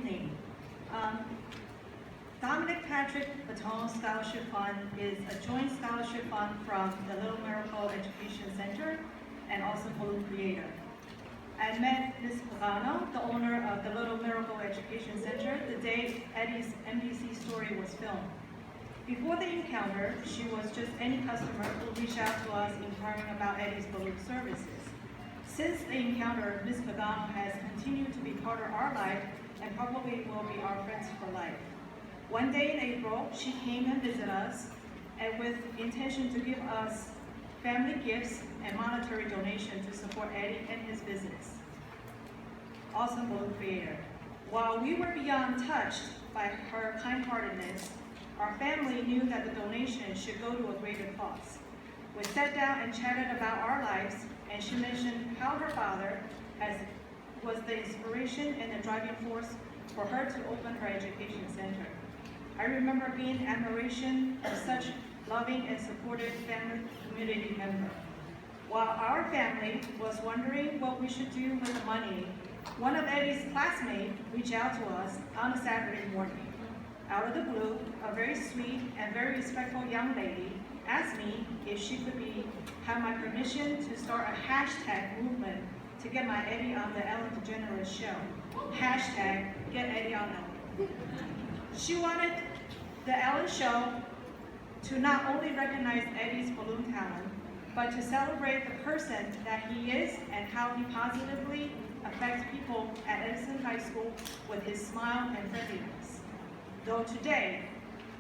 evening. Dominic Patrick Baton Scholarship Fund is a joint scholarship fund from the Little Miracle Education Center and also Balloon Creator. I met Ms. Pagano, the owner of the Little Miracle Education Center, the day Eddie's NBC story was filmed. Before the encounter, she was just any customer who reached out to us inquiring about Eddie's balloon services. Since the encounter, Ms. Pagano has continued to be part of our life and probably will be our friends for life. One day in April, she came and visited us, and with intention to give us family gifts and monetary donation to support Eddie and his business. Awesome Balloon Creator. While we were beyond touched by her kind-heartedness, our family knew that the donation should go to a greater cause. We sat down and chatted about our lives, and she mentioned how her father was the inspiration and the driving force for her to open her education center. I remember being in admiration of such loving and supportive family community member. While our family was wondering what we should do with the money, one of Eddie's classmates reached out to us on a Saturday morning. Out of the blue, a very sweet and very respectful young lady asked me if she could have my permission to start a hashtag movement to get my Eddie on the Ellen DeGeneres show. Hashtag get Eddie on Ellen. She wanted the Ellen show to not only recognize Eddie's balloon talent, but to celebrate the person that he is and how he positively affects people at Edison High School with his smile and friendliness. Though today,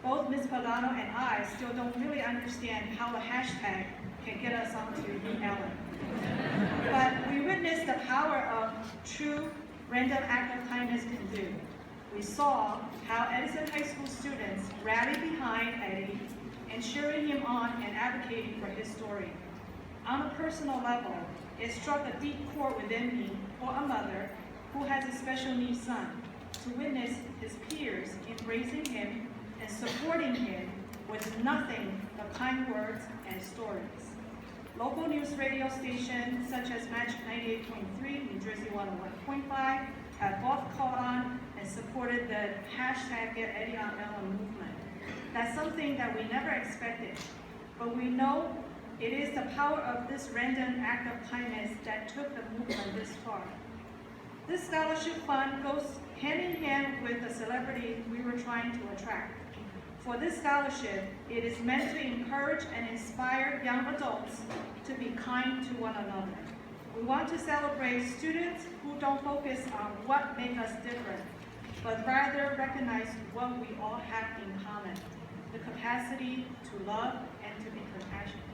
both Ms. Pagano and I still don't really understand how a hashtag can get us onto Ellen. But we witnessed the power of true random act of kindness can do. We saw how Edison High School students rallied behind Eddie and cheering him on and advocating for his story. On a personal level, it struck a deep chord within me for a mother who has a special needs son, to witness his peers embracing him and supporting him with nothing but kind words and stories. Local news radio stations such as Magic 98.3, New Jersey 101.5 have both caught on and supported the hashtag Get Eddie on Ellen movement. That's something that we never expected, but we know it is the power of this random act of kindness that took the movement this far. This scholarship fund goes hand in hand with the celebrity we were trying to attract. For this scholarship, it is meant to encourage and inspire young adults to be kind to one another. We want to celebrate students who don't focus on what makes us different, but rather recognize what we all have in common, the capacity to love and to be compassionate.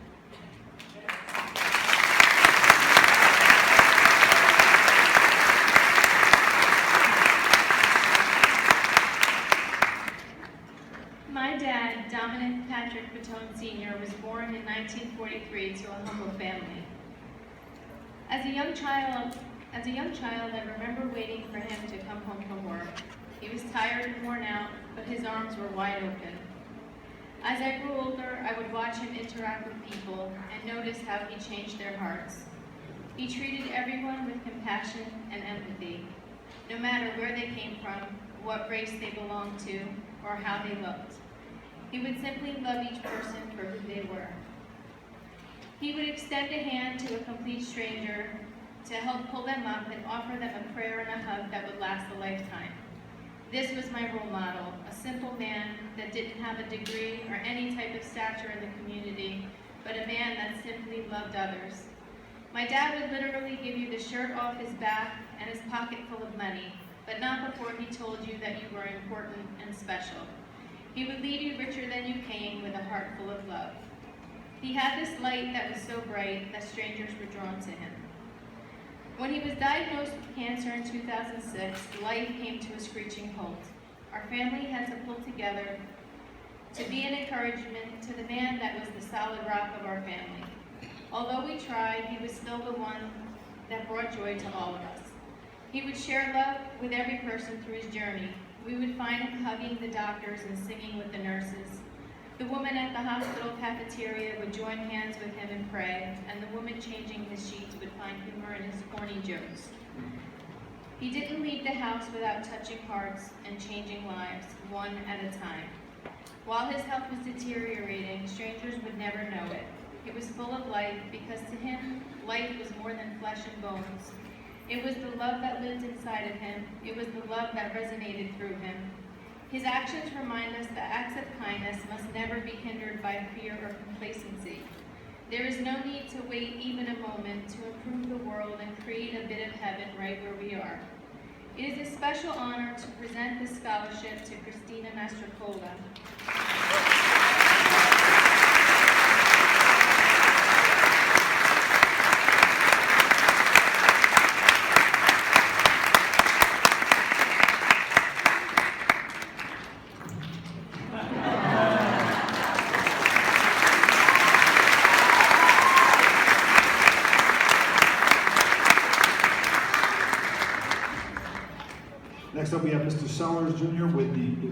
My dad, Dominic Patrick Baton Sr., was born in 1943 to a humble family. As a young child, I remember waiting for him to come home from work. He was tired and worn out, but his arms were wide open. As I grew older, I would watch him interact with people and notice how he changed their hearts. He treated everyone with compassion and empathy, no matter where they came from, what race they belonged to, or how they looked. He would simply love each person for who they were. He would extend a hand to a complete stranger to help pull them up and offer them a prayer and a hug that would last a lifetime. This was my role model, a simple man that didn't have a degree or any type of stature in the community, but a man that simply loved others. My dad would literally give you the shirt off his back and his pocket full of money, but not before he told you that you were important and special. He would leave you richer than you came with a heart full of love. He had this light that was so bright that strangers were drawn to him. When he was diagnosed with cancer in 2006, life came to a screeching halt. Our family had to pull together to be an encouragement to the man that was the solid rock of our family. Although we tried, he was still the one that brought joy to all of us. He would share love with every person through his journey. We would find him hugging the doctors and singing with the nurses. The woman at the hospital cafeteria would join hands with him and pray, and the woman changing his sheets would find humor in his corny jokes. He didn't leave the house without touching hearts and changing lives, one at a time. While his health was deteriorating, strangers would never know it. It was full of life because to him, life was more than flesh and bones. It was the love that lived inside of him. It was the love that resonated through him. His actions remind us that acts of kindness must never be hindered by fear or complacency. There is no need to wait even a moment to improve the world and create a bit of heaven right where we are. It is a special honor to present this scholarship to Christina Mastrocola. Next up, we have Mr. Sellers Jr. with the